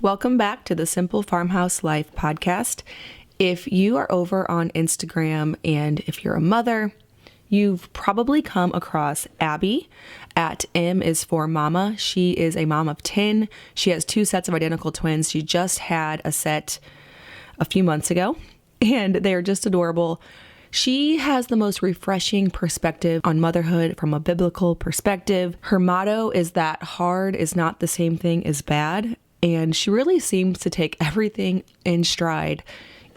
Welcome back to the Simple Farmhouse Life podcast. If you are over on Instagram and if you're a mother, you've probably come across Abbie at M is for Mama. She is a mom of 10. She has 2 sets of identical twins. She just had a set a few months ago, and they're just adorable. She has the most refreshing perspective on motherhood from a biblical perspective. Her motto is that hard is not the same thing as bad. And she really seems to take everything in stride,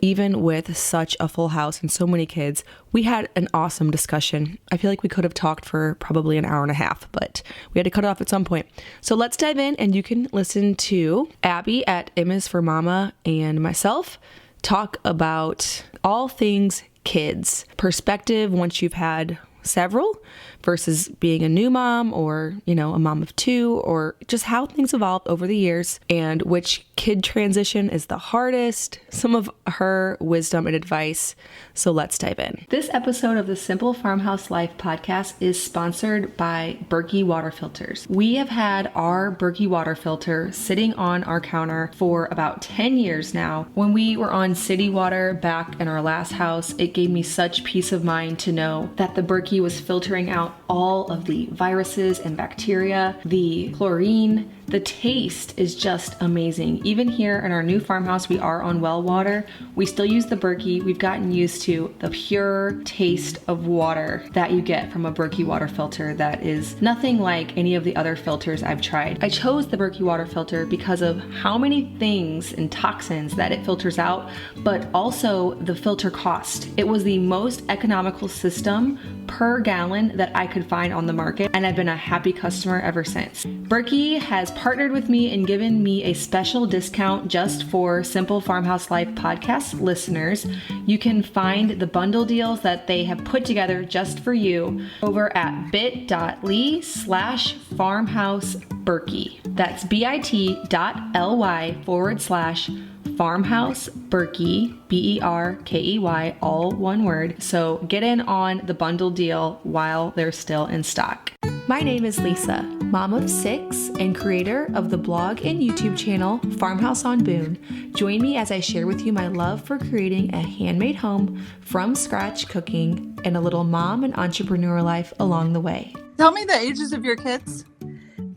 even with such a full house and so many kids. We had an awesome discussion. I feel like we could have talked for probably an hour and a half, but we had to cut it off at some point. So let's dive in, and you can listen to Abbie at M is for Mama and myself talk about all things kids, perspective once you've had several versus being a new mom or, a mom of 2, or just how things evolved over the years and which kid transition is the hardest, some of her wisdom and advice. So let's dive in. This episode of the Simple Farmhouse Life podcast is sponsored by Berkey water filters. We have had our Berkey water filter sitting on our counter for about 10 years now. When we were on city water back in our last house, it gave me such peace of mind to know that the Berkey was filtering out all of the viruses and bacteria, the chlorine. The taste is just amazing. Even here in our new farmhouse, we are on well water. We still use the Berkey. We've gotten used to the pure taste of water that you get from a Berkey water filter that is nothing like any of the other filters I've tried. I chose the Berkey water filter because of how many things and toxins that it filters out, but also the filter cost. It was the most economical system per gallon that I could find on the market, and I've been a happy customer ever since. Berkey has partnered with me and given me a special discount just for Simple Farmhouse Life podcast listeners. You can find the bundle deals that they have put together just for you over at bit.ly/farmhouseberkey. That's bit.ly/farmhouse Berkey, Berkey, all one word. So get in on the bundle deal while they're still in stock. My name is Lisa, mom of 6 and creator of the blog and YouTube channel Farmhouse on Boone. Join me as I share with you my love for creating a handmade home from scratch cooking and a little mom and entrepreneur life along the way. Tell me the ages of your kids.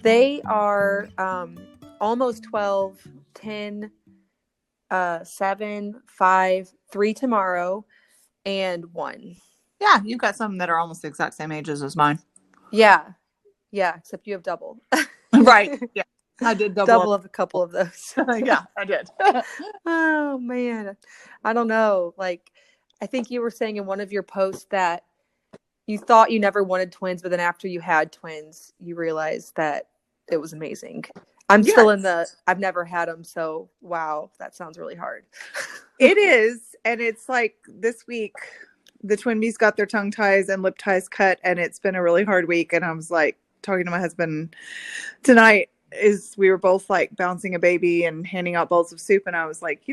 They are almost 12, 10, 7, 5, 3 tomorrow, and 1. Yeah, you've got some that are almost the exact same ages as mine. Yeah, except you have double. Right. Yeah, I did double of a couple of those. Yeah, I did. Oh man, I don't know. Like, I think you were saying in one of your posts that you thought you never wanted twins, but then after you had twins, you realized that it was amazing. I'm still in I've never had them, so wow, that sounds really hard. It is, and it's like this week, the twin bees got their tongue ties and lip ties cut, and it's been a really hard week. And I was like talking to my husband tonight, we were both like bouncing a baby and handing out bowls of soup, and I was like, I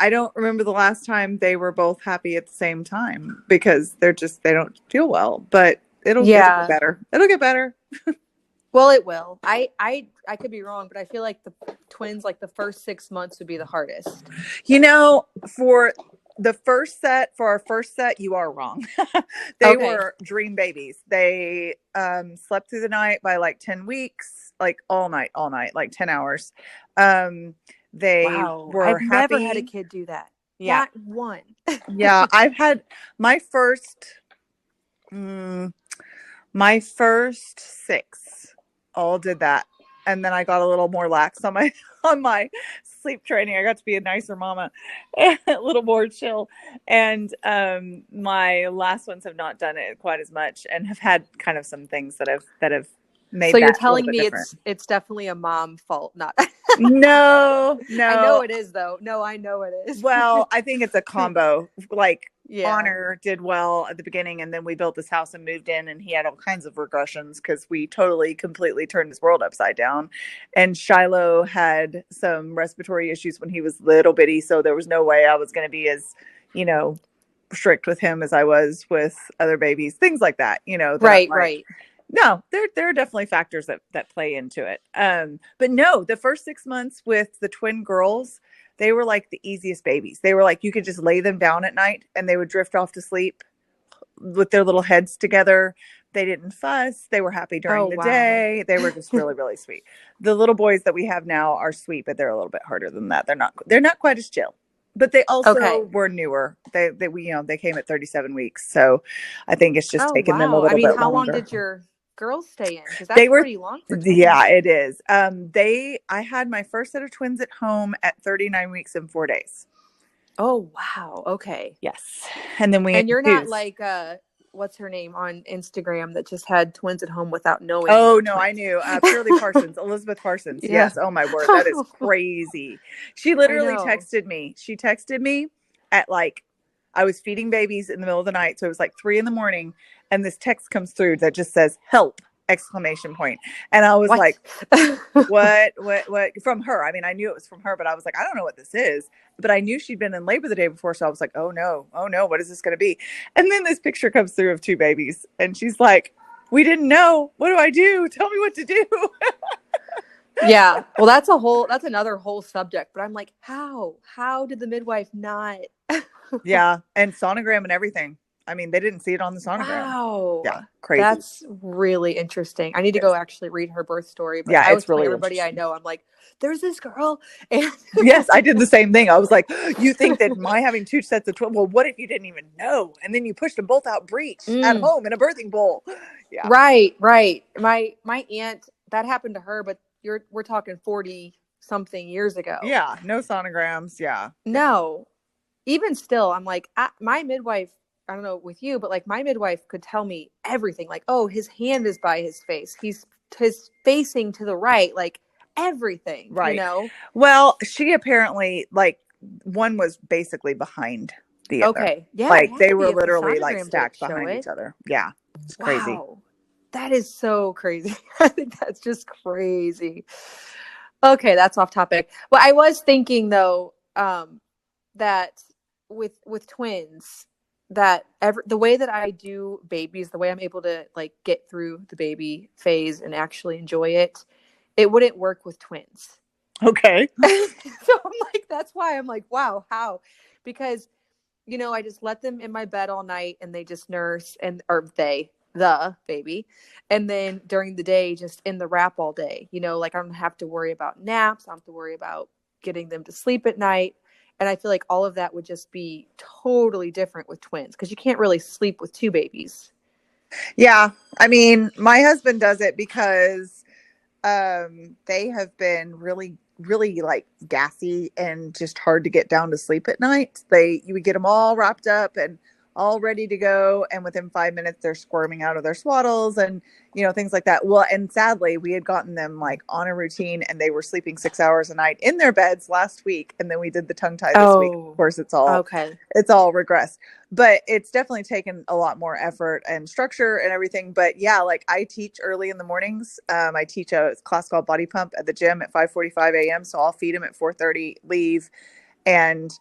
don't remember the last time they were both happy at the same time, because they don't feel well, but it'll get better. It'll get better. Well, it will. I could be wrong, but I feel like the twins, like the first 6 months would be the hardest. For our first set, you are wrong. They were dream babies. They slept through the night by like 10 weeks, like all night, like 10 hours. They were I've happy. Never had a kid do that. Yeah. Not one. Yeah. I've had my first 6 all did that. And then I got a little more lax on my sleep training. I got to be a nicer mama, a little more chill. And my last ones have not done it quite as much, and have had kind of some things that have made. So you're telling me it's definitely a mom fault, not No. I know it is though. No, I know it is. Well, I think it's a combo. Like Honor did well at the beginning, and then we built this house and moved in, and he had all kinds of regressions because we completely turned his world upside down. And Shiloh had some respiratory issues when he was little bitty, so there was no way I was going to be as, strict with him as I was with other babies, things like that, Right. No, there are definitely factors that play into it. But no, the first 6 months with the twin girls, they were like the easiest babies. They were like, you could just lay them down at night and they would drift off to sleep with their little heads together. They didn't fuss. They were happy during the day. They were just really, really sweet. The little boys that we have now are sweet, but they're a little bit harder than that. They're not quite as chill. But they also were newer. They came at 37 weeks. So I think it's just taken them a little bit longer. How long did your girls stay in? Because that's pretty long for twins. Yeah, it is. I had my first set of twins at home at 39 weeks and 4 days. Oh, wow. Okay. Yes. And then and you're not like, what's her name on Instagram that just had twins at home without knowing? Oh, no, I knew. Purely Parsons, Elizabeth Parsons. Yeah. Yes. Oh, my word. That is crazy. She literally texted me. She texted me at I was feeding babies in the middle of the night. So it was 3 a.m. And this text comes through that just says, help! ! And I was like, what from her? I mean, I knew it was from her, but I was like, I don't know what this is, but I knew she'd been in labor the day before. So I was like, oh no, what is this going to be? And then this picture comes through of 2 babies and she's like, we didn't know. What do I do? Tell me what to do. Yeah. Well, that's another whole subject, but I'm like, how did the midwife not? Yeah. And sonogram and everything. I mean, they didn't see it on the sonogram. Wow. Yeah. Crazy. That's really interesting. I need to go actually read her birth story. But yeah, I was it's really everybody I know. I'm like, there's this girl. And yes, I did the same thing. I was like, you think that my having 2 sets of twins, well, what if you didn't even know? And then you pushed them both out breech at home in a birthing bowl. Yeah. Right. My aunt, that happened to her, but we're talking 40 something years ago. Yeah. No sonograms. Yeah. No. Even still, I'm like, my midwife, I don't know with you, but my midwife could tell me everything. Like, oh, his hand is by his face. He's facing to the right, everything. Right. Well, she apparently one was basically behind the other. Okay. Yeah. They were literally stacked behind each other. Yeah. It's crazy. Wow. That is so crazy. I think that's just crazy. Okay. That's off topic. Well, I was thinking though, that with twins, that the way that I do babies, the way I'm able to get through the baby phase and actually enjoy it, it wouldn't work with twins. Okay. So I'm like, that's why I'm like, wow, how? Because, I just let them in my bed all night and they just nurse the baby. And then during the day, just in the wrap all day, I don't have to worry about naps. I don't have to worry about getting them to sleep at night. And I feel like all of that would just be totally different with twins because you can't really sleep with 2 babies. Yeah. I mean, my husband does it because they have been really, really gassy and just hard to get down to sleep at night. You would get them all wrapped up and all ready to go. And within 5 minutes, they're squirming out of their swaddles and, things like that. Well, and sadly, we had gotten them on a routine and they were sleeping 6 hours a night in their beds last week. And then we did the tongue tie this week. Of course, it's all regressed, but it's definitely taken a lot more effort and structure and everything. But yeah, I teach early in the mornings. I teach a class called Body Pump at the gym at 5:45 a.m. So I'll feed them at 4:30, leave. And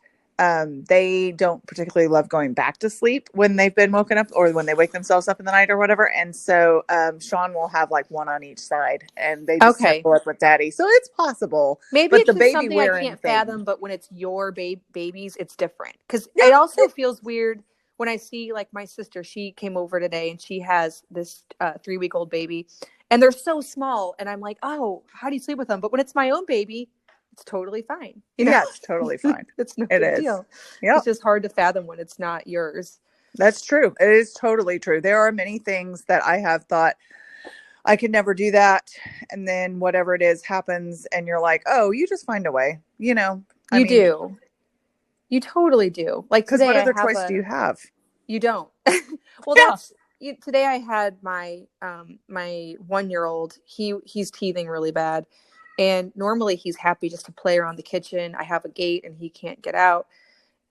they don't particularly love going back to sleep when they've been woken up or when they wake themselves up in the night or whatever. And so Sean will have one on each side and they just snuggle up with daddy. So it's possible. Maybe it's the baby something I can't fathom, but when it's your babies, it's different. Because it also feels weird when I see my sister, she came over today and she has this 3-week-old baby and they're so small. And I'm like, oh, how do you sleep with them? But when it's my own baby, it's totally fine. Yeah, it's totally fine. It's no big deal. Yep. It's just hard to fathom when it's not yours. That's true. It is totally true. There are many things that I have thought I could never do that. And then whatever it is happens and you're like, oh, you just find a way, You do. You totally do. Because what other choice do you have? You don't. Well, today I had my 1-year-old, he's teething really bad. And normally he's happy just to play around the kitchen. I have a gate and he can't get out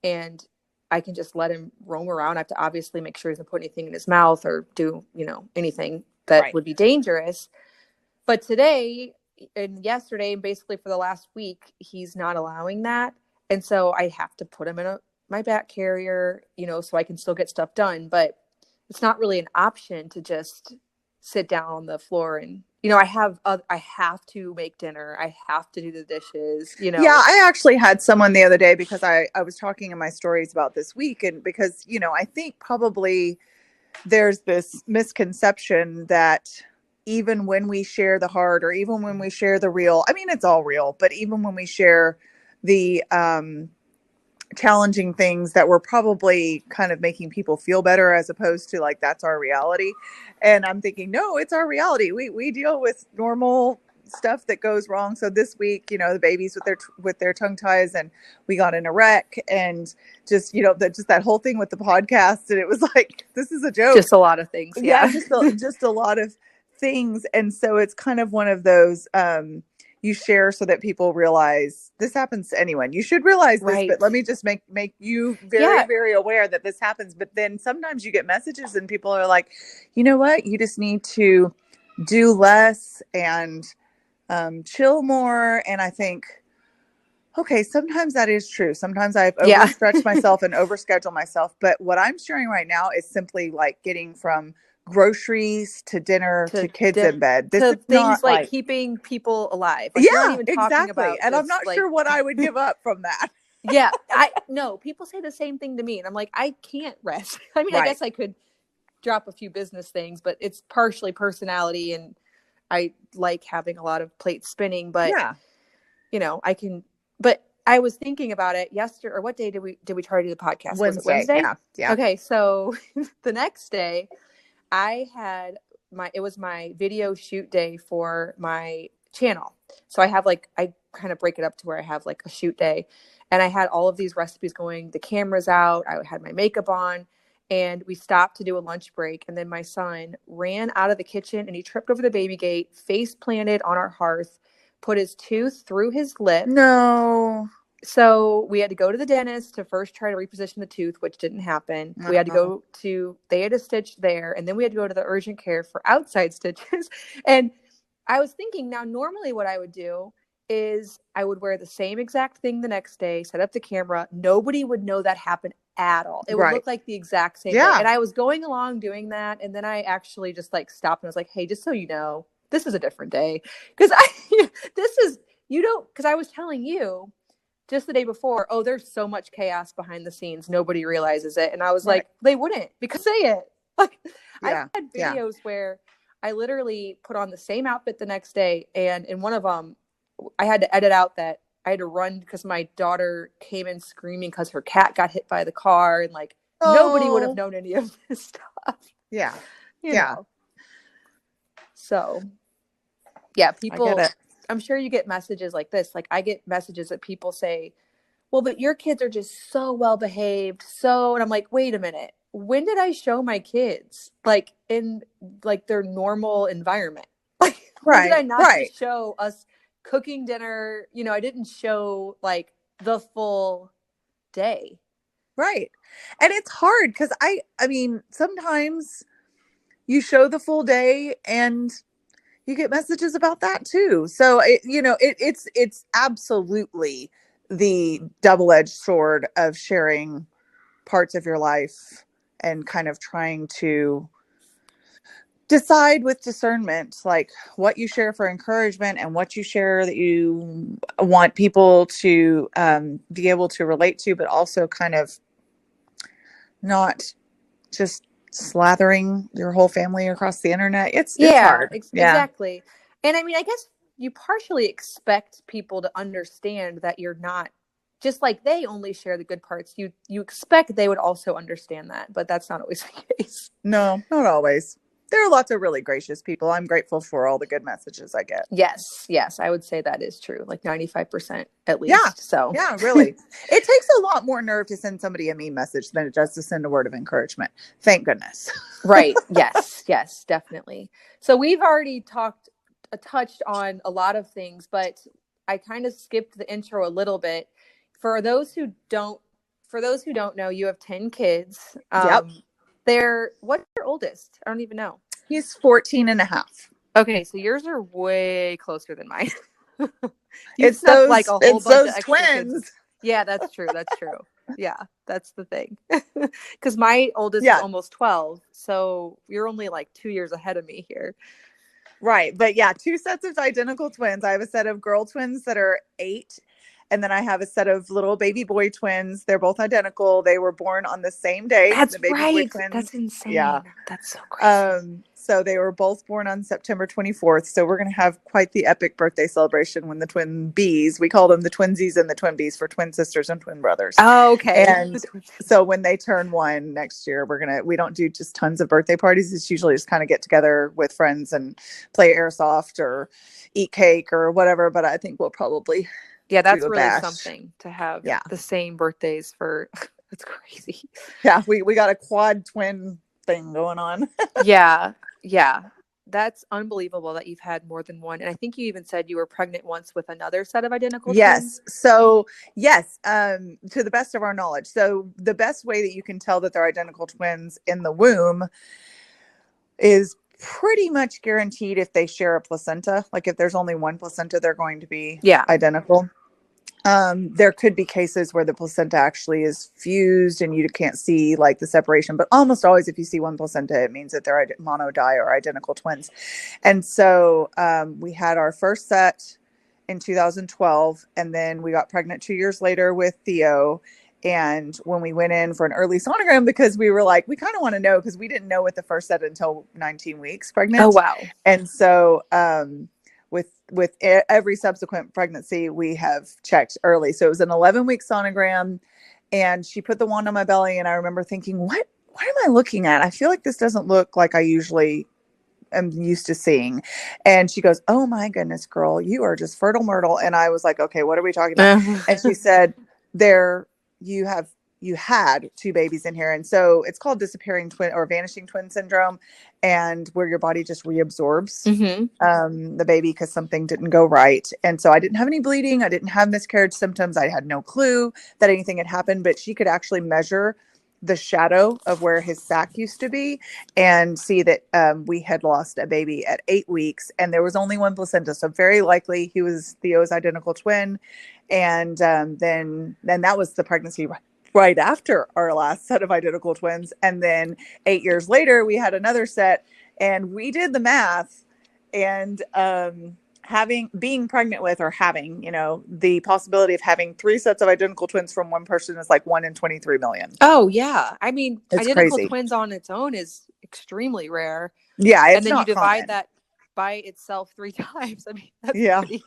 and I can just let him roam around. I have to obviously make sure he doesn't put anything in his mouth or do, anything that would be dangerous. But today and yesterday, and basically for the last week, he's not allowing that. And so I have to put him in my back carrier, so I can still get stuff done. But it's not really an option to just sit down on the floor and, I have to make dinner. I have to do the dishes, Yeah, I actually had someone the other day because I was talking in my stories about this week, and because, I think probably there's this misconception that even when we share the hard, or even when we share the real, I mean, it's all real, but even when we share the challenging things, that we're probably kind of making people feel better, as opposed to like, that's our reality. And I'm thinking, no, it's our reality. We deal with normal stuff that goes wrong. So this week, the babies with their tongue ties, and we got in a wreck, and just, just that whole thing with the podcast. And it was like, this is a joke. Just a lot of things. Yeah. Just a lot of things. And so it's kind of one of those, you share so that people realize this happens to anyone. You should realize this, but let me just make you very, very aware that this happens. But then sometimes you get messages and people are like, you know what? You just need to do less and chill more. And I think, okay, sometimes that is true. Sometimes I've overstretched myself and overscheduled myself. But what I'm sharing right now is simply like getting from groceries to dinner to kids in bed. This to is things not like keeping people alive. Like, you're not even talking about and I'm not sure what I would give up from that. Yeah, no, people say the same thing to me, and I'm like, I can't rest. I mean, I guess I could drop a few business things, but it's partially personality, and I like having a lot of plates spinning. But I can. But I was thinking about it yesterday, or what day did we try to do the podcast? Wednesday. Was it Wednesday? Yeah. Okay, so the next day, I had it was my video shoot day for my channel. So I kind of break it up to where I have like a shoot day, and I had all of these recipes going, the camera's out, I had my makeup on, and we stopped to do a lunch break. And then my son ran out of the kitchen and he tripped over the baby gate, face planted on our hearth, put his tooth through his lip. No. So we had to go to the dentist to first try to reposition the tooth, which didn't happen. We had to they had a stitch there, and then we had to go to the urgent care for outside stitches. And I was thinking, now normally what I would do is I would wear the same exact thing the next day, set up the camera. Nobody would know that happened at all. It would look like the exact same thing. And I was going along doing that, and then I actually just like stopped and I was like, hey, just so you know, this is a different day. Because because I was telling you just the day before, oh, there's so much chaos behind the scenes. Nobody realizes it. And I was like, they wouldn't, because say it. Like, I've had videos where I literally put on the same outfit the next day. And in one of them, I had to edit out that I had to run because my daughter came in screaming because her cat got hit by the car. And like, nobody would have known any of this stuff. Yeah. You know. So, yeah, people... I get it. I'm sure you get messages like this. Like, I get messages that people say, well, but your kids are just so well behaved. And I'm like, wait a minute. When did I show my kids like in like their normal environment? Like, when did I not just show us cooking dinner? I didn't show like the full day. Right. And it's hard because I mean, sometimes you show the full day and you get messages about that too. So it's absolutely the double-edged sword of sharing parts of your life and kind of trying to decide with discernment, like what you share for encouragement and what you share that you want people to be able to relate to, but also kind of not just slathering your whole family across the internet. It's hard. Exactly. And I mean, I guess you partially expect people to understand that you're not just like they only share the good parts. You expect they would also understand that, but that's not always the case. No, not always. There are lots of really gracious people. I'm grateful for all the good messages I get. Yes, I would say that is true. Like 95% at least. Yeah. So yeah, really. It takes a lot more nerve to send somebody a mean message than it does to send a word of encouragement. Thank goodness. Right. Yes, definitely. So we've already touched on a lot of things, but I kind of skipped the intro a little bit. For those who don't know, you have 10 kids. Yep. What's your oldest? I don't even know. He's 14 and a half. Okay, so yours are way closer than mine. It's those, like a whole bunch of twins. Kids. Yeah, that's true. Yeah, that's the thing. Because my oldest is almost 12, so you're only like 2 years ahead of me here. Right. But yeah, 2 sets of identical twins. I have a set of girl twins that are 8. And then I have a set of little baby boy twins. They're both identical. They were born on the same day. That's the baby right. boy twins. That's insane. Yeah. That's so crazy. So they were both born on September 24th. So we're going to have quite the epic birthday celebration when the twin bees, we call them the twinsies and the twin bees for twin sisters and twin brothers. Oh, okay. And so when they turn 1 next year, we don't do just tons of birthday parties. It's usually just kind of get together with friends and play airsoft or eat cake or whatever. But I think we'll probably that's really something to have the same birthdays for. That's crazy. Yeah, we got a quad twin thing going on. Yeah. That's unbelievable that you've had more than one. And I think you even said you were pregnant once with another set of identical twins. So yes, to the best of our knowledge. So the best way that you can tell that they're identical twins in the womb is pretty much guaranteed if they share a placenta. Like if there's only one placenta, they're going to be identical. There could be cases where the placenta actually is fused and you can't see like the separation, but almost always if you see one placenta, it means that they're monodi or identical twins. And so we had our first set in 2012, and then we got pregnant 2 years later with Theo. And when we went in for an early sonogram, because we were like, we kind of want to know, because we didn't know with the first set until 19 weeks pregnant. Oh, wow. And so with every subsequent pregnancy, we have checked early. So it was an 11-week sonogram, and she put the wand on my belly. And I remember thinking, what am I looking at? I feel like this doesn't look like I usually am used to seeing. And she goes, oh my goodness, girl, you are just fertile myrtle. And I was like, okay, what are we talking about? And she said, you had 2 babies in here. And so it's called disappearing twin or vanishing twin syndrome, and where your body just reabsorbs the baby because something didn't go right. And so I didn't have any bleeding. I didn't have miscarriage symptoms. I had no clue that anything had happened, but she could actually measure the shadow of where his sac used to be and see that we had lost a baby at 8 weeks, and there was only one placenta. So very likely he was Theo's identical twin. And then that was the pregnancy right after our last set of identical twins. And then 8 years later, we had another set, and we did the math, and being pregnant with, or having, the possibility of having 3 sets of identical twins from one person is like 1 in 23 million. Oh yeah. I mean, it's identical crazy. Twins on its own is extremely rare. Yeah. And then you divide that by itself 3 times. I mean, that's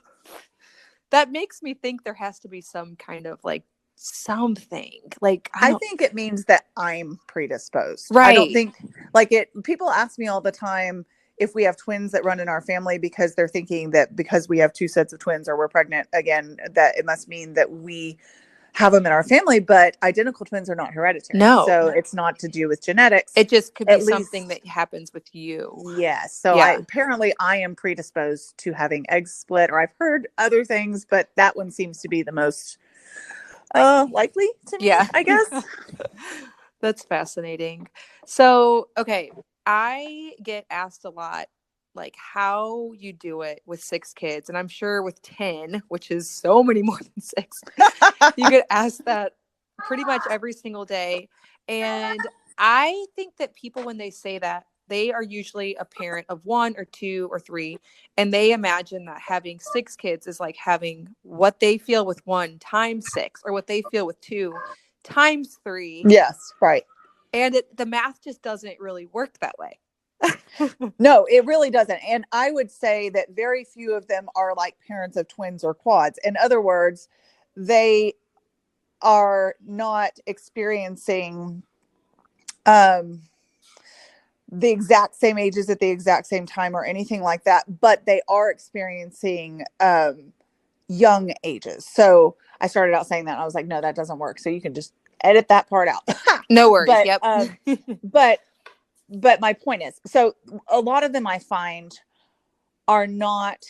that makes me think there has to be some kind of like something like I think it means that I'm predisposed. Right. I don't think people ask me all the time if we have twins that run in our family, because they're thinking that because we have 2 sets of twins or we're pregnant again, that it must mean that we have them in our family. But identical twins are not hereditary. No. So it's not to do with genetics. It just could be something that happens with you. Yes. So apparently I am predisposed to having eggs split, or I've heard other things, but that one seems to be the most likely to me, I guess. That's fascinating. So, okay, I get asked a lot, like, how you do it with 6 kids, and I'm sure with 10, which is so many more than 6, you get asked that pretty much every single day. And I think that people, when they say that, they are usually a parent of 1 or 2 or 3, and they imagine that having 6 kids is like having what they feel with 1 times 6, or what they feel with 2 times 3. Yes, right. And the math just doesn't really work that way. No, it really doesn't. And I would say that very few of them are like parents of twins or quads. In other words, they are not experiencing the exact same ages at the exact same time or anything like that, but they are experiencing young ages. So I started out saying that, and I was like, no, that doesn't work. So you can just edit that part out. No worries. But, yep. But my point is, so a lot of them I find are not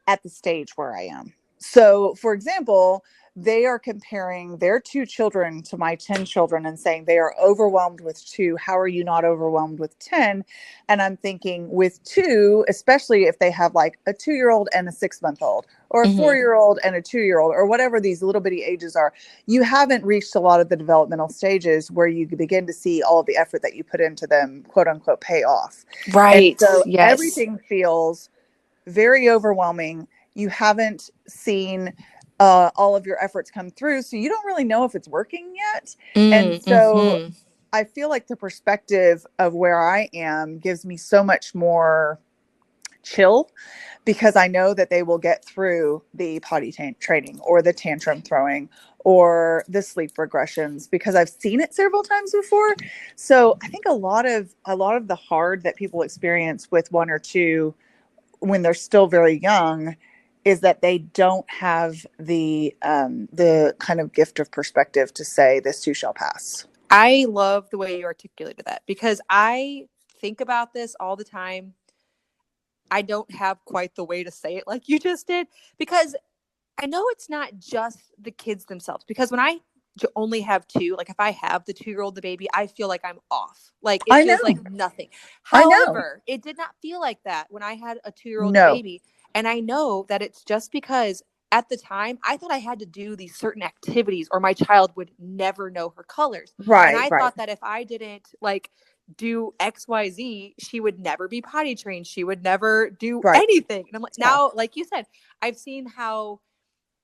at the stage where I am. So for example, they are comparing their 2 children to my 10 children and saying they are overwhelmed with 2. How are you not overwhelmed with 10? And I'm thinking with 2, especially if they have like a 2-year-old and a 6-month-old, or a 4-year-old and a 2-year-old, or whatever these little bitty ages are, you haven't reached a lot of the developmental stages where you begin to see all of the effort that you put into them, quote unquote, pay off. Right. And so Yes. everything feels very overwhelming. You haven't seen all of your efforts come through, so you don't really know if it's working yet. And so I feel like the perspective of where I am gives me so much more chill, because I know that they will get through the potty training or the tantrum throwing or the sleep regressions, because I've seen it several times before. So I think a lot of the hard that people experience with 1 or 2 when they're still very young is that they don't have the kind of gift of perspective to say this too shall pass. I love the way you articulated that, because I think about this all the time. I don't have quite the way to say it like you just did, because I know it's not just the kids themselves. Because when I only have 2, like if I have the 2-year-old, the baby, I feel like I'm off. Like it feels like nothing. However, it did not feel like that when I had a 2-year-old baby. And I know that it's just because at the time I thought I had to do these certain activities or my child would never know her colors. Right. And I thought that if I didn't like do XYZ, she would never be potty trained. She would never do anything. And I'm like, now, like you said, I've seen how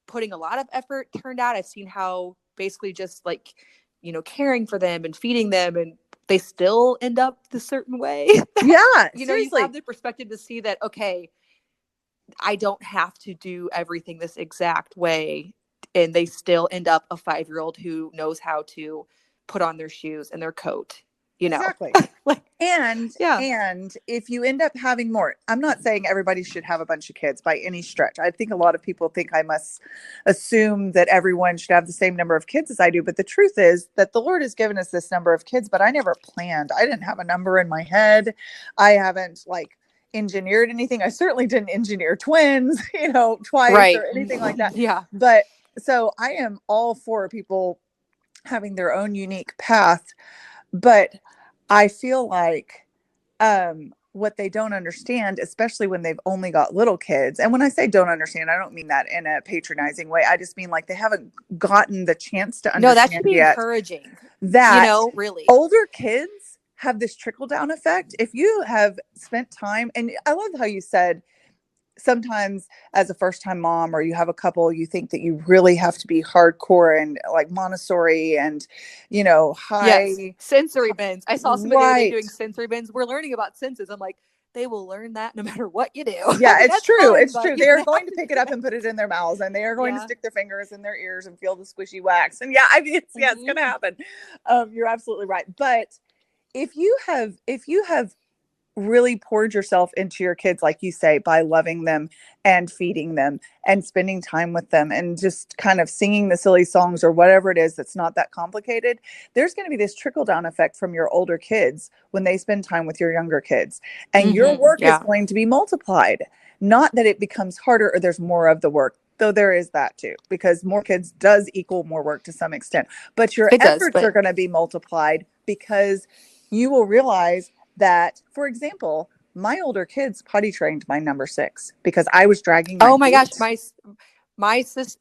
putting a lot of effort turned out. I've seen how basically just like, you know, caring for them and feeding them, and they still end up the certain way. Yeah. You know, you have the perspective to see that, okay, I don't have to do everything this exact way. And they still end up a 5-year-old who knows how to put on their shoes and their coat, you know. Exactly. And if you end up having more, I'm not saying everybody should have a bunch of kids by any stretch. I think a lot of people think I must assume that everyone should have the same number of kids as I do. But the truth is that the Lord has given us this number of kids, but I never planned. I didn't have a number in my head. I haven't like engineered anything. I certainly didn't engineer twins, you know, twice or anything like that. Yeah. But so I am all for people having their own unique path. But I feel like what they don't understand, especially when they've only got little kids, and when I say don't understand, I don't mean that in a patronizing way. I just mean like they haven't gotten the chance to understand. No, that should be yet encouraging. that, you know, really older kids have this trickle down effect. If you have spent time, and I love how you said, sometimes as a first time mom, or you have a couple, you think that you really have to be hardcore and like Montessori and, you know, high sensory bins. I saw somebody the other day doing sensory bins. We're learning about senses. I'm like, they will learn that no matter what you do. Yeah, I mean, it's true. fine, it's true. They are going to pick it up and put it in their mouths, and they are going to stick their fingers in their ears and feel the squishy wax. And I mean, it's going to happen. You're absolutely right. But if you have really poured yourself into your kids, like you say, by loving them and feeding them and spending time with them and just kind of singing the silly songs or whatever it is that's not that complicated, there's going to be this trickle down effect from your older kids when they spend time with your younger kids, and your work is going to be multiplied. Not that it becomes harder or there's more of the work, though there is that too, because more kids does equal more work to some extent, but your efforts are going to be multiplied, because you will realize that, for example, my older kids potty trained my number 6 because I was dragging my feet. Gosh, my sister,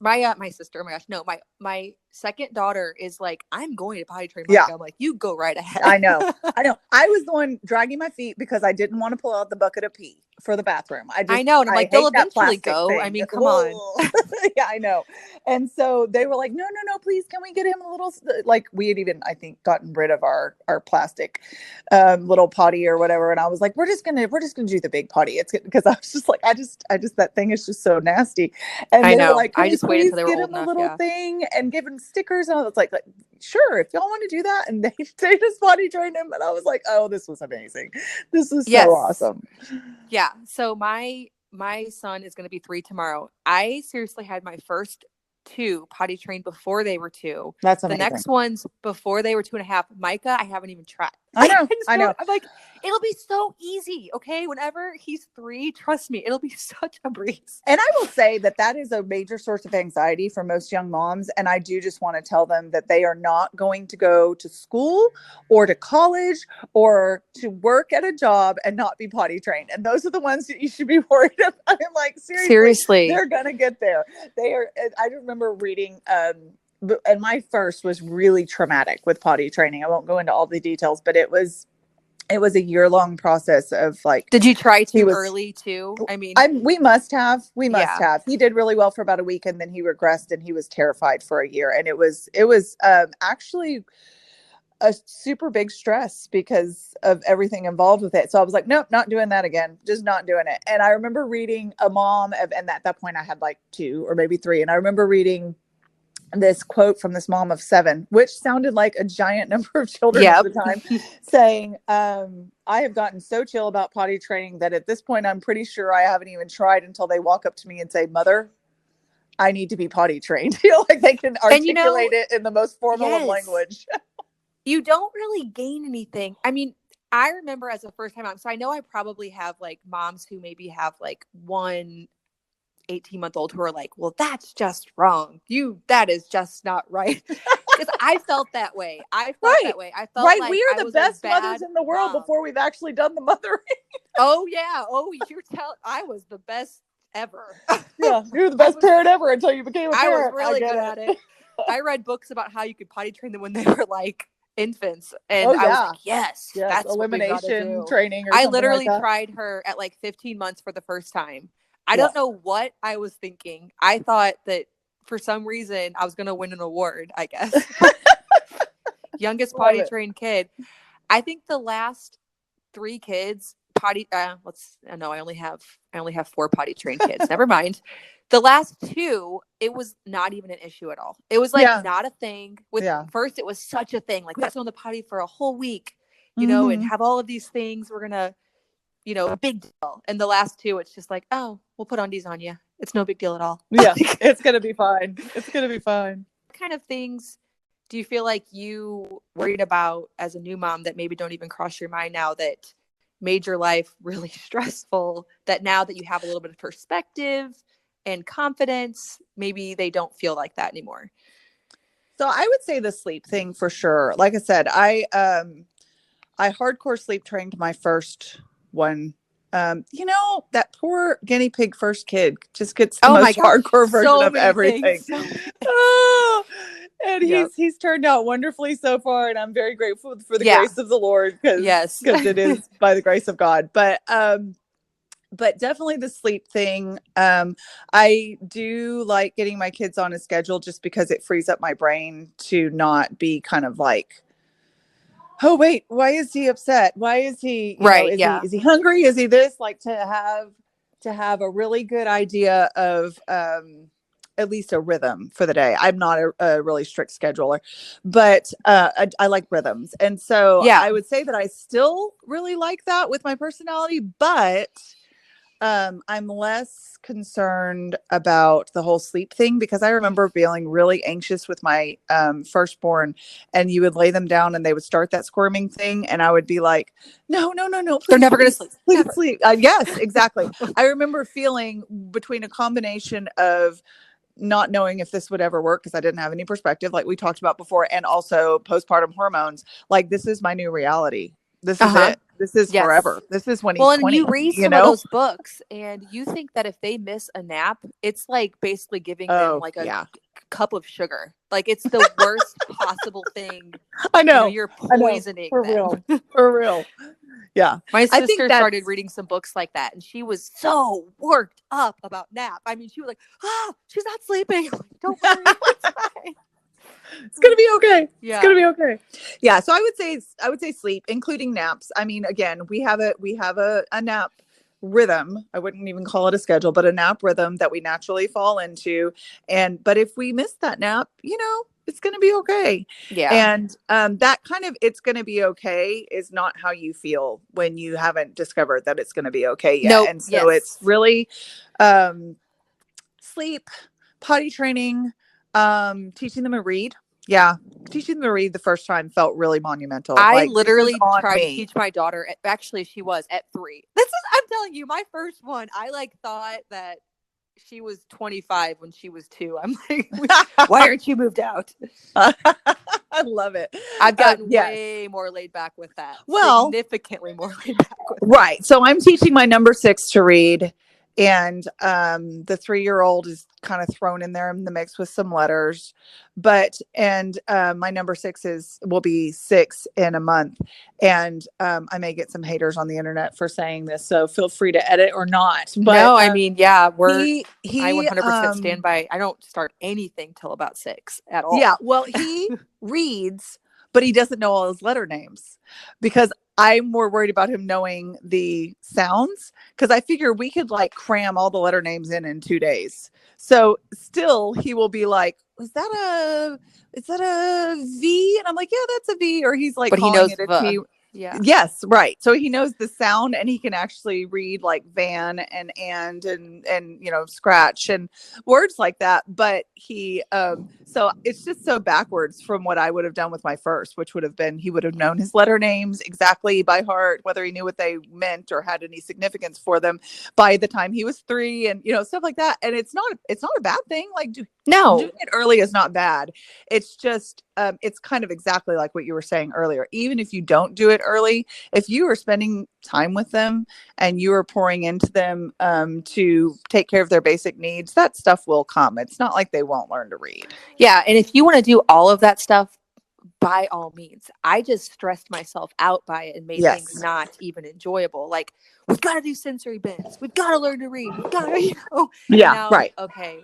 oh my gosh, no, my second daughter is like, I'm going to potty train Micah. I'm like, you go right ahead. I know. I was the one dragging my feet because I didn't want to pull out the bucket of pee for the bathroom. I know. And I'm like, they'll eventually go. Thing. I mean, come on. Yeah, I know. And so they were like, no, please. Can we get him a little, like we had even, I think, gotten rid of our plastic little potty or whatever. And I was like, we're just going to do the big potty. It's because I was just like, I just, that thing is just so nasty. And they were like, I just waited till they were old enough. Get him a little thing and give him stickers. And I was like, sure, if y'all want to do that. And they just potty trained him. And I was like, oh, this was amazing. This is so awesome. Yeah. So my son is going to be 3 tomorrow. I seriously had my first 2 potty trained before they were 2. That's amazing. The next ones before they were 2.5. Micah, I haven't even tried. I know. I know. I'm like, it'll be so easy. Okay. Whenever he's 3, trust me, it'll be such a breeze. And I will say that is a major source of anxiety for most young moms. And I do just want to tell them that they are not going to go to school or to college or to work at a job and not be potty trained. And those are the ones that you should be worried about. I'm like, seriously, they're going to get there. They are. I remember reading, and my first was really traumatic with potty training. I won't go into all the details, but it was a year-long process of like. Did you try too early too? I mean, we must have. He did really well for about a week, and then he regressed, and he was terrified for a year. And it was actually a super big stress because of everything involved with it. So I was like, nope, not doing that again. Just not doing it. And I remember reading a mom, and at that point I had like 2 or maybe 3, and I remember reading this quote from this mom of 7, which sounded like a giant number of children at the time, saying, I have gotten so chill about potty training that at this point, I'm pretty sure I haven't even tried until they walk up to me and say, Mother, I need to be potty trained. Like they can articulate it in the most formal of language. You don't really gain anything. I mean, I remember as a first time mom, so I know I probably have like moms who maybe have like one 18-month-old who are like, well, that's just wrong. That is just not right. Because I felt that way. I felt like we are the best mothers in the world before we've actually done the mothering. Oh yeah. Oh, I was the best ever. Yeah, you're the best parent ever until you became a parent. I was really good at it. I read books about how you could potty train them when they were like infants, and I was like, yes, that's elimination training. I literally tried her at like 15 months for the first time. I don't know what I was thinking. I thought that for some reason I was going to win an award, I guess. Youngest potty trained kid. I think the last 3 kids potty, I only have 4 potty trained kids. Never mind. The last 2, it was not even an issue at all. It was like not a thing. First, it was such a thing. Like we got to go on the potty for a whole week, you know, and have all of these things. We're going to, a big deal. And the last 2, it's just like, oh, we'll put undies on you. It's no big deal at all. Yeah, it's going to be fine. It's going to be fine. What kind of things do you feel like you worried about as a new mom that maybe don't even cross your mind now that made your life really stressful, that now that you have a little bit of perspective and confidence, maybe they don't feel like that anymore? So I would say the sleep thing for sure. Like I said, I hardcore sleep trained my first one. That poor guinea pig first kid just gets the most hardcore version of everything. And he's turned out wonderfully so far, and I'm very grateful for the grace of the Lord, because it is by the grace of God. But definitely the sleep thing. I do like getting my kids on a schedule just because it frees up my brain to not be kind of like, oh wait, why is he upset? Why is he is he hungry? Is he this? Like to have a really good idea of at least a rhythm for the day. I'm not a really strict scheduler, but I like rhythms. And so I would say that I still really like that with my personality, but I'm less concerned about the whole sleep thing, because I remember feeling really anxious with my firstborn, and you would lay them down and they would start that squirming thing, and I would be like, no, please, they're never going to sleep. Please sleep. Yes, exactly. I remember feeling between a combination of not knowing if this would ever work because I didn't have any perspective, like we talked about before, and also postpartum hormones. Like, this is my new reality. This is it. This is forever. This is when he's 20. And you read some of those books, and you think that if they miss a nap, it's like basically giving them like a cup of sugar. Like, it's the worst possible thing. I know. You're poisoning them. For real. Yeah. My sister started reading some books like that, and she was so worked up about nap. I mean, she was like, she's not sleeping. Don't worry. It's fine. It's going to be okay. Yeah. It's going to be okay. Yeah. So I would say sleep, including naps. I mean, again, we have a nap rhythm. I wouldn't even call it a schedule, but a nap rhythm that we naturally fall into. But if we miss that nap, it's going to be okay. Yeah. And that kind of, it's going to be okay is not how you feel when you haven't discovered that it's going to be okay yet. Nope. And so it's really sleep, potty training, teaching them to read. Yeah. Teaching them to read the first time felt really monumental. I like, literally tried me. to teach my daughter. Actually, she was at 3. I'm telling you, my first one, I like thought that she was 25 when she was 2. I'm like, why aren't you moved out? I love it. I've gotten way more laid back with that. Well, significantly more laid back with right. So I'm teaching my number 6 to read, and the 3-year-old is kind of thrown in there in the mix with some letters. But my number 6 will be 6 in a month, and I may get some haters on the internet for saying this, so feel free to edit or not. But no, I mean, yeah, I 100% he stand by. I don't start anything till about 6 at all. Yeah, well, he reads, but he doesn't know all his letter names, because I'm more worried about him knowing the sounds, because I figure we could like cram all the letter names in 2 days. So still he will be like, is that a V? And I'm like, yeah, that's a V. Or he's like, but he knows it a T. Yeah. Yes, right. So he knows the sound, and he can actually read like van and scratch and words like that. But he so it's just so backwards from what I would have done with my first, which would have been, he would have known his letter names exactly by heart, whether he knew what they meant or had any significance for them by the time he was 3, and stuff like that. And it's not a bad thing. Like, doing it early is not bad. It's just it's kind of exactly like what you were saying earlier. Even if you don't do it early, if you are spending time with them and you are pouring into them to take care of their basic needs, that stuff will come. It's not like they won't learn to read. Yeah. And if you want to do all of that stuff, by all means. I just stressed myself out by it and made things not even enjoyable. Like, we've got to do sensory bins. We've got to learn to read. We've got to, Yeah, now, right. Okay,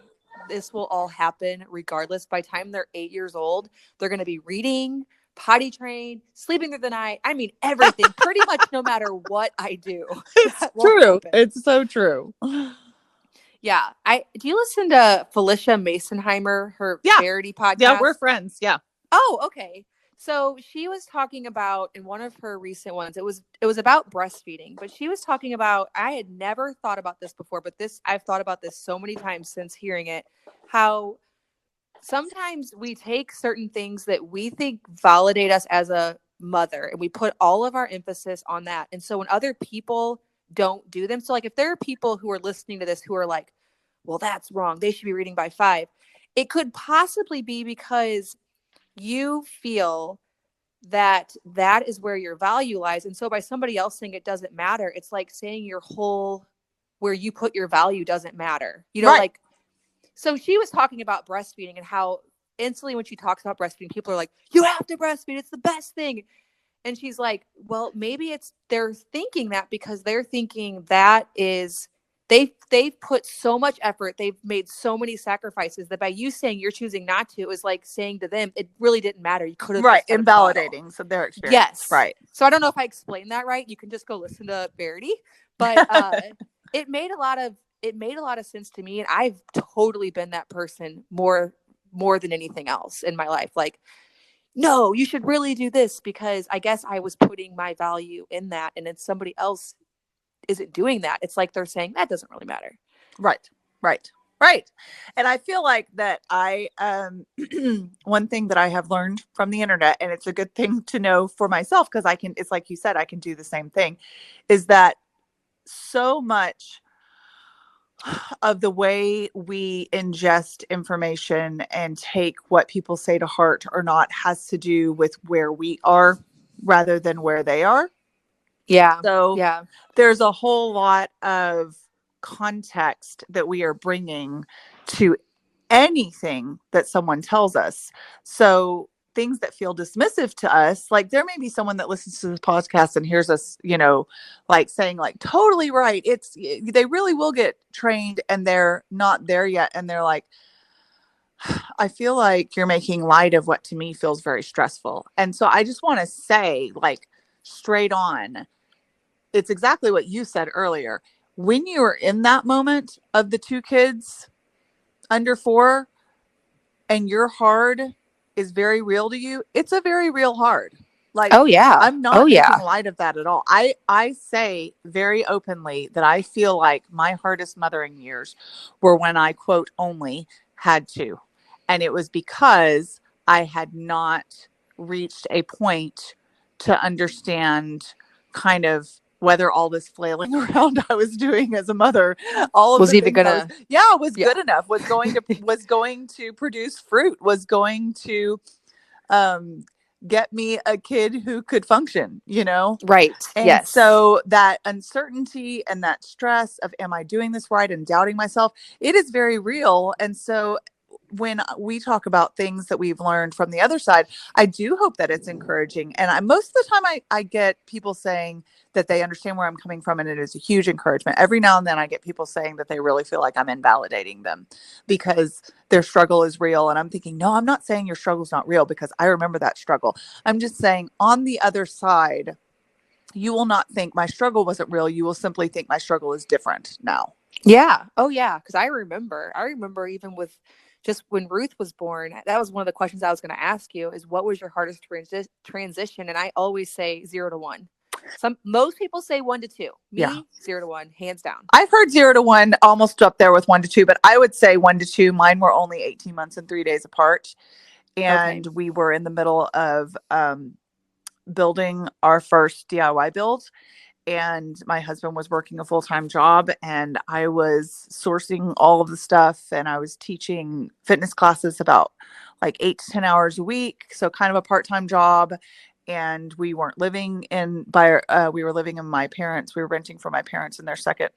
this will all happen regardless. By the time they're 8 years old, they're going to be reading, potty trained, sleeping through the night. I mean, everything, pretty much no matter what I do. It's true. It's so true. Yeah. Do you listen to Felicia Masonheimer, her charity podcast? Yeah, we're friends. Yeah. Oh, okay. So she was talking about, in one of her recent ones, it was about breastfeeding, but she was talking about, I had never thought about this before, but I've thought about this so many times since hearing it, how sometimes we take certain things that we think validate us as a mother, and we put all of our emphasis on that. And so when other people don't do them, so like if there are people who are listening to this who are like, well, that's wrong, they should be reading by 5, it could possibly be because you feel that is where your value lies. And so by somebody else saying it doesn't matter, it's like saying where you put your value doesn't matter. Right. Like, so she was talking about breastfeeding and how instantly when she talks about breastfeeding, people are like, you have to breastfeed. It's the best thing. And she's like, well, maybe they're thinking that because they're thinking that is, they've put so much effort, they've made so many sacrifices, that by you saying you're choosing not to is like saying to them, it really didn't matter. You could have invalidating so their experience. Yes. Right. So I don't know if I explained that right. You can just go listen to Verity, but it made a lot of sense to me, and I've totally been that person more than anything else in my life. Like, no, you should really do this, because I guess I was putting my value in that, and then somebody else isn't doing that. It's like they're saying that doesn't really matter. Right. And I feel like that one thing that I have learned from the internet, and it's a good thing to know for myself, because it's like you said, I can do the same thing, is that so much of the way we ingest information and take what people say to heart or not has to do with where we are rather than where they are. Yeah. So there's a whole lot of context that we are bringing to anything that someone tells us. So things that feel dismissive to us, like there may be someone that listens to this podcast and hears us, like saying like, totally right. They really will get trained and they're not there yet. And they're like, I feel like you're making light of what to me feels very stressful. And so I just want to say, like, straight on, it's exactly what you said earlier. When you are in that moment of the 2 kids under 4 and your hard is very real to you, it's a very real hard. Like, oh yeah, I'm not making light of that at all. I say very openly that I feel like my hardest mothering years were when I, quote, only had 2. And it was because I had not reached a point to understand kind of whether all this flailing around I was doing as a mother, all of was the even things gonna was good enough, was going to produce fruit, was going to get me a kid who could function, Right. And Yes. so that uncertainty and that stress of, am I doing this right, and doubting myself, it is very real. And so when we talk about things that we've learned from the other side, I do hope that it's encouraging. And most of the time I get people saying that they understand where I'm coming from, and it is a huge encouragement. Every now and then I get people saying that they really feel like I'm invalidating them because their struggle is real. And I'm thinking, no, I'm not saying your struggle is not real, because I remember that struggle. I'm just saying, on the other side, you will not think my struggle wasn't real. You will simply think my struggle is different now. Yeah. Oh, yeah. Because I remember even with just when Ruth was born, that was one of the questions I was going to ask you is, what was your hardest transition? And I always say 0 to 1. Most people say 1 to 2. Me, 0 to 1, hands down. I've heard 0 to 1 almost up there with 1 to 2, but I would say 1 to 2. Mine were only 18 months and 3 days apart. And we were in the middle of building our first DIY build. And my husband was working a full-time job, and I was sourcing all of the stuff, and I was teaching fitness classes about like 8 to 10 hours a week. So kind of a part-time job. And we weren't living we were living in my parents. We were renting from my parents in their second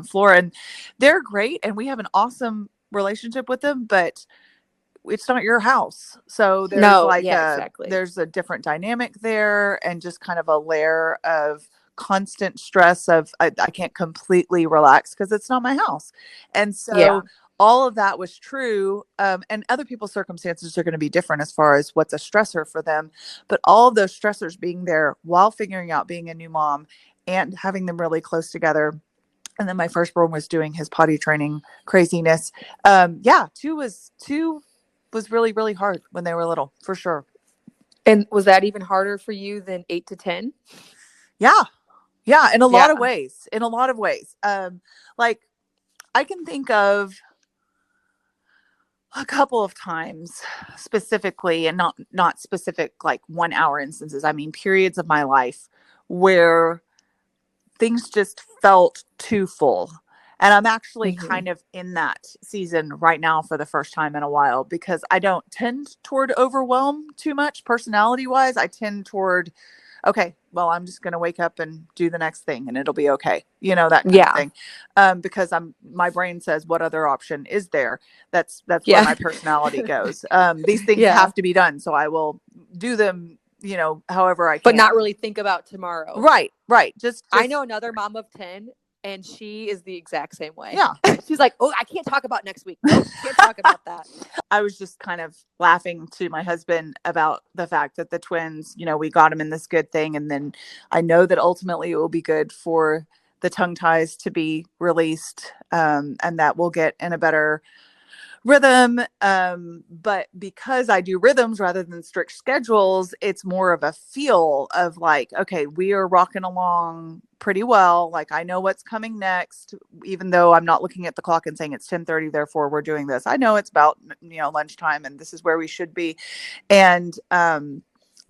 floor, and they're great. And we have an awesome relationship with them, but it's not your house. So there's there's a different dynamic there, and just kind of a layer of constant stress of I can't completely relax because it's not my house. And so all of that was true. And other people's circumstances are going to be different as far as what's a stressor for them. But all of those stressors being there while figuring out being a new mom and having them really close together. And then my firstborn was doing his potty training craziness. Two was really, really hard when they were little, for sure. And was that even harder for you than 8 to 10? Yeah. Yeah. In a lot of ways. Like, I can think of a couple of times specifically, and not specific like 1 hour instances. I mean, periods of my life where things just felt too full. And I'm actually kind of in that season right now for the first time in a while, because I don't tend toward overwhelm too much personality wise. I tend toward, okay, well, I'm just going to wake up and do the next thing and it'll be okay. That kind of thing. Because my brain says, what other option is there? That's where my personality goes. These things have to be done. So I will do them, however I can. But not really think about tomorrow. Right. Just I know another mom of 10, and she is the exact same way. Yeah. She's like, oh, I can't talk about next week. Nope, can't talk about that. I was just kind of laughing to my husband about the fact that the twins, we got them in this good thing. And then I know that ultimately it will be good for the tongue ties to be released, and that we'll get in a better rhythm. But because I do rhythms rather than strict schedules, it's more of a feel of like, okay, we are rocking along pretty well. Like, I know what's coming next, even though I'm not looking at the clock and saying it's 10:30, therefore we're doing this. I know it's about, lunchtime, and this is where we should be. And,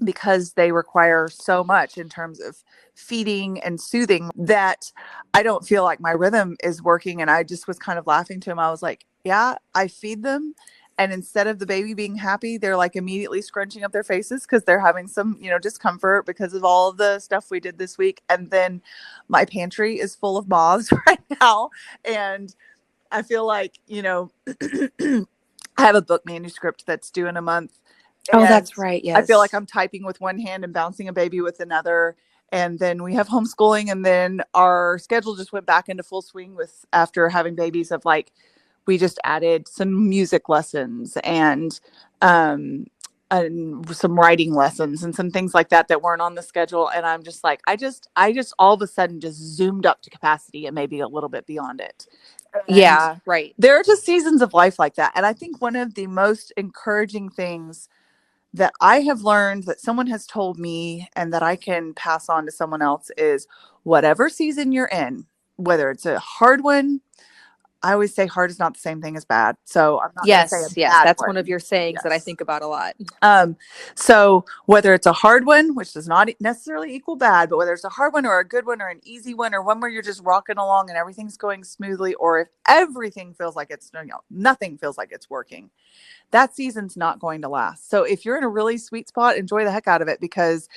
because they require so much in terms of feeding and soothing, that I don't feel like my rhythm is working. And I just was kind of laughing to him. I was like, yeah, I feed them, and instead of the baby being happy, they're like immediately scrunching up their faces because they're having some, discomfort because of all of the stuff we did this week. And then my pantry is full of moths right now. And I feel like, I have a book manuscript that's due in a month. Oh, that's right. Yes. I feel like I'm typing with one hand and bouncing a baby with another. And then we have homeschooling, and then our schedule just went back into full swing after having babies of like, we just added some music lessons and some writing lessons and some things like that weren't on the schedule. And I'm just like, I just all of a sudden just zoomed up to capacity and maybe a little bit beyond it. Yeah, right. There are just seasons of life like that. And I think one of the most encouraging things that I have learned, that someone has told me and that I can pass on to someone else, is whatever season you're in, whether it's a hard one, I always say hard is not the same thing as bad. So I'm not going to say a bad that's one. one of your sayings that I think about a lot. So whether it's a hard one, which does not necessarily equal bad, but whether it's a hard one or a good one or an easy one or one where you're just rocking along and everything's going smoothly, or if everything feels like it's, nothing feels like it's working, that season's not going to last. So if you're in a really sweet spot, enjoy the heck out of it, because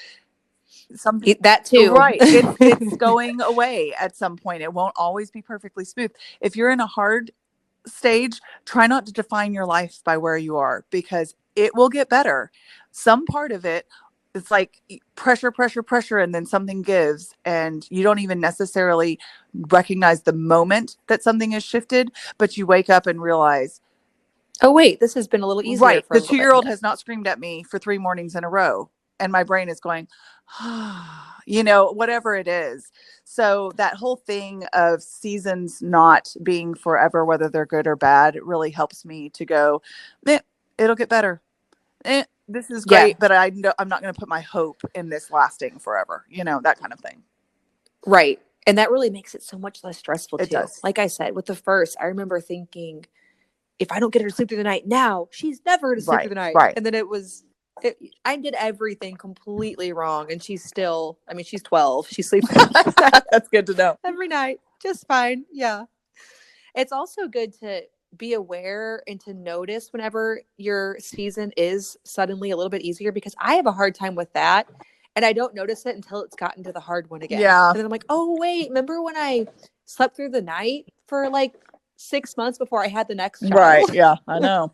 that too, right? It's going away at some point. It won't always be perfectly smooth. If you're in a hard stage, try not to define your life by where you are, because it will get better. Some part of it, it's like pressure, and then something gives, and you don't even necessarily recognize the moment that something has shifted, but you wake up and realize, oh wait, this has been a little easier. Right. The 2-year-old has not screamed at me for 3 mornings in a row. And my brain is going, whatever it is. So that whole thing of seasons not being forever, whether they're good or bad, it really helps me to go, it'll get better. This is great, but I'm not going to put my hope in this lasting forever, that kind of thing. Right. And that really makes it so much less stressful too. It does. Like I said, with the first, I remember thinking, if I don't get her to sleep through the night now, she's never going to sleep through the night. Right. And then I did everything completely wrong. And she's still, she's 12. She sleeps That's good to know. every night. Just fine. Yeah. It's also good to be aware and to notice whenever your season is suddenly a little bit easier, because I have a hard time with that. And I don't notice it until it's gotten to the hard one again. Yeah. And then I'm like, oh, wait, remember when I slept through the night for like 6 months before I had the next child? Right. Yeah, I know.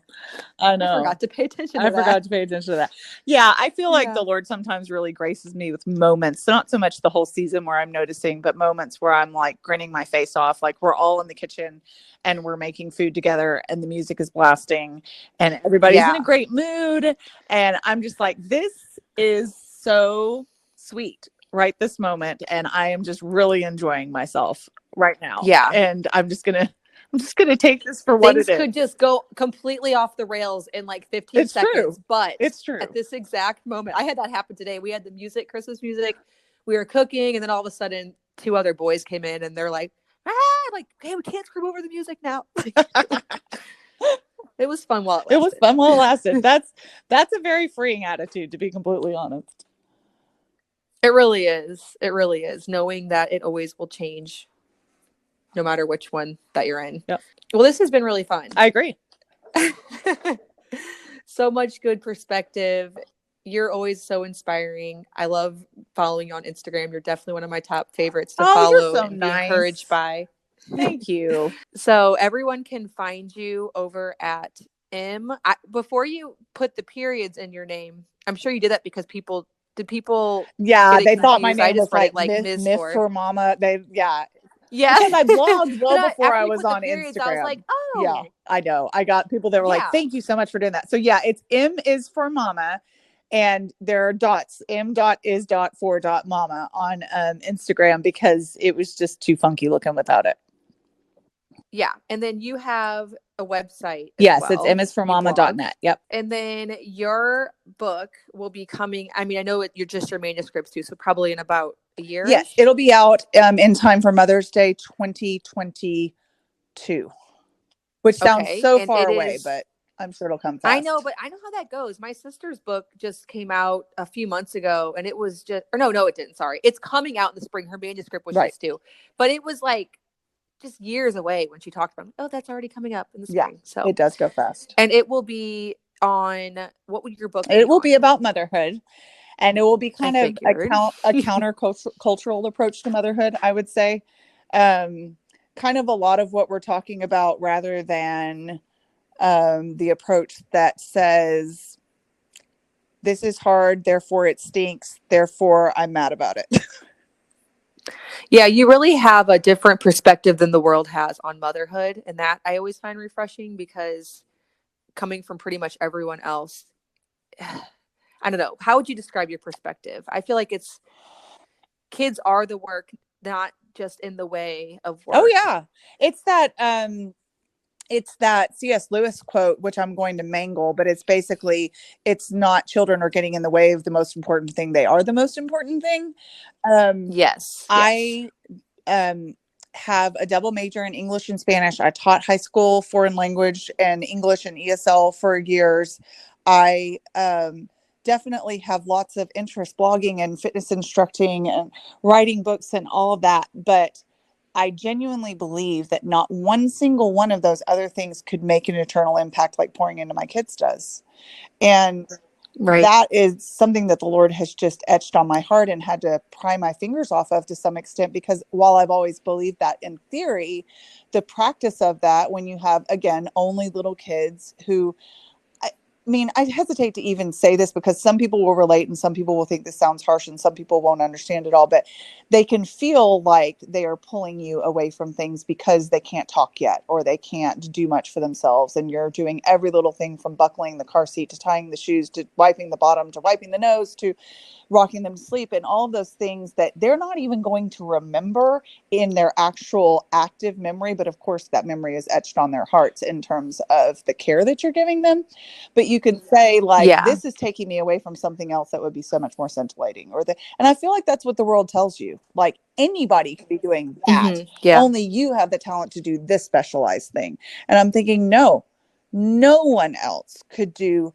I forgot to pay attention to that. Yeah, I feel like the Lord sometimes really graces me with moments. Not so much the whole season where I'm noticing, but moments where I'm like grinning my face off. Like we're all in the kitchen and we're making food together and the music is blasting and everybody's in a great mood. And I'm just like, this is so sweet right this moment. And I am just really enjoying myself right now. Yeah. And I'm just going to take this for what it is. Things could just go completely off the rails in like 15 seconds. True. But it's true. At this exact moment, I had that happen today. We had the music, Christmas music. We were cooking, and then all of a sudden, 2 other boys came in, and they're like, I'm like, hey, we can't scream over the music now. It was fun while it lasted. That's a very freeing attitude, to be completely honest. It really is. It really is. Knowing that it always will change, no matter which one that you're in. Yep. Well, this has been really fun. I agree. So much good perspective. You're always so inspiring. I love following you on Instagram. You're definitely one of my top favorites to follow you're so and nice. be encouraged by. Thank you. So everyone can find you over at before you put the periods in your name, I'm sure you did that because people yeah, they thought my name was like Miss for Mama. Yeah. Because I blogged well before I was on periods, Instagram. I was like, oh. Yeah, I know. I got people that were like, thank you so much for doing that. So yeah, it's M is for Mama. And there are dots, m.is.for.mama on Instagram, because it was just too funky looking without it. Yeah. And then you have a website. Yes, it's misformama.net. Yep. And then your book will be coming. I know you're just your manuscripts too, so probably in about a year. Yes, it'll be out in time for Mother's Day 2022, which sounds so far away, but I'm sure it'll come fast. I know, but I know how that goes. My sister's book just came out a few months ago, and it was just, or no, it didn't. Sorry. It's coming out in the spring. Her manuscript was just due, but it was like just years away when she talked about, oh, that's already coming up in the spring. Yeah, so it does go fast. And it will be on, what would your book be? It will be about motherhood, and it will be kind of a counter-cultural approach to motherhood, I would say. Kind of a lot of what we're talking about, rather than the approach that says, this is hard, therefore it stinks, therefore I'm mad about it. Yeah, you really have a different perspective than the world has on motherhood. And that I always find refreshing, because coming from pretty much everyone else, I don't know. How would you describe your perspective? I feel like kids are the work, not just in the way of work. Oh yeah. It's that C.S. Lewis quote, which I'm going to mangle, but it's basically, it's not children are getting in the way of the most important thing. They are the most important thing. Yes. I have a double major in English and Spanish. I taught high school foreign language and English and ESL for years. I definitely have lots of interest blogging and fitness instructing and writing books and all of that. But I genuinely believe that not one single one of those other things could make an eternal impact like pouring into my kids does. And that is something that the Lord has just etched on my heart and had to pry my fingers off of to some extent, because while I've always believed that in theory, the practice of that, when you have, again, only little kids who, I mean, I hesitate to even say this because some people will relate and some people will think this sounds harsh and some people won't understand it all, but they can feel like they are pulling you away from things because they can't talk yet or they can't do much for themselves. And you're doing every little thing from buckling the car seat to tying the shoes to wiping the bottom to wiping the nose to rocking them to sleep and all of those things that they're not even going to remember in their actual active memory. But of course, that memory is etched on their hearts in terms of the care that you're giving them. But you can say like, this is taking me away from something else that would be so much more scintillating and I feel like that's what the world tells you. Like anybody could be doing that. Only you have the talent to do this specialized thing. And I'm thinking, no one else could do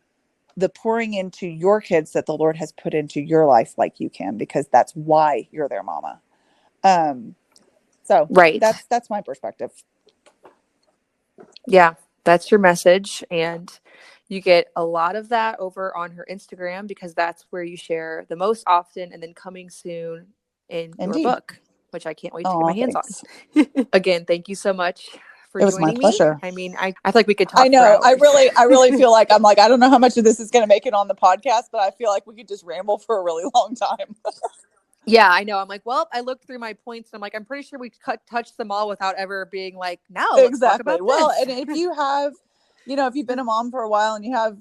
the pouring into your kids that the Lord has put into your life like you can, because that's why you're their mama. So that's my perspective. Yeah, that's your message. And you get a lot of that over on her Instagram because that's where you share the most often, and then coming soon in your book, which I can't wait to get my hands on. Again, thank you so much for joining me. It was my pleasure. I mean, I feel like we could talk for hours. I really feel like I'm like, I don't know how much of this is going to make it on the podcast, but I feel like we could just ramble for a really long time. Yeah, I know. I'm like, well, I looked through my points and I'm like, I'm pretty sure we touched them all without ever being like, now let's talk about this. And if you have, if you've been a mom for a while and you have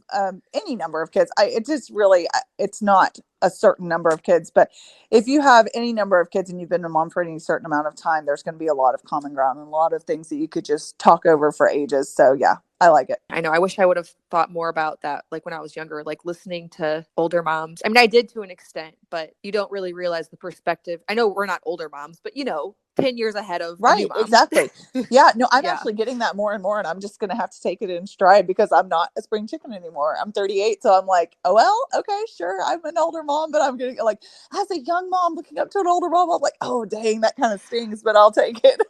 any number of kids, it's not a certain number of kids, but if you have any number of kids and you've been a mom for any certain amount of time, there's going to be a lot of common ground and a lot of things that you could just talk over for ages. So yeah, I like it. I know. I wish I would have thought more about that. Like when I was younger, like listening to older moms. I mean, I did to an extent, but you don't really realize the perspective. I know we're not older moms, but 10 years ahead of new moms. Exactly. Yeah, no, I'm actually getting that more and more, and I'm just going to have to take it in stride because I'm not a spring chicken anymore. I'm 38. So I'm like, oh, well, okay, sure. I'm an older mom, but I'm getting like, as a young mom looking up to an older mom, I'm like, oh, dang, that kind of stings, but I'll take it.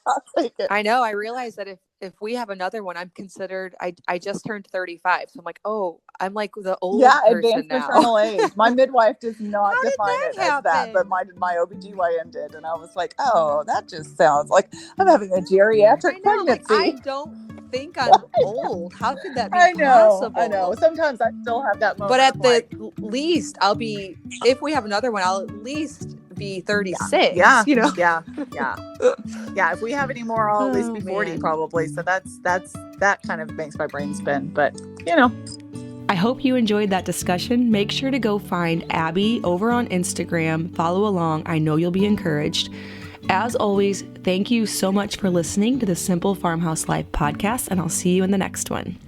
I'll take it. I know. I realize that if we have another one, I'm considered, I just turned 35. So I'm like, oh, I'm like the old person advanced now. Maternal age. My midwife does not define it as that, but my OBGYN did. And I was like, oh, that just sounds like I'm having a geriatric pregnancy. Like, I don't think I'm old. How could that be possible? I know. Sometimes I still have that moment. But at the least, if we have another one, I'll at least be 36. Yeah. Yeah. If we have any more, I'll at least be 40 probably. So that kind of makes my brain spin, but I hope you enjoyed that discussion. Make sure to go find Abbie over on Instagram. Follow along. I know you'll be encouraged. As always, thank you so much for listening to the Simple Farmhouse Life podcast, and I'll see you in the next one.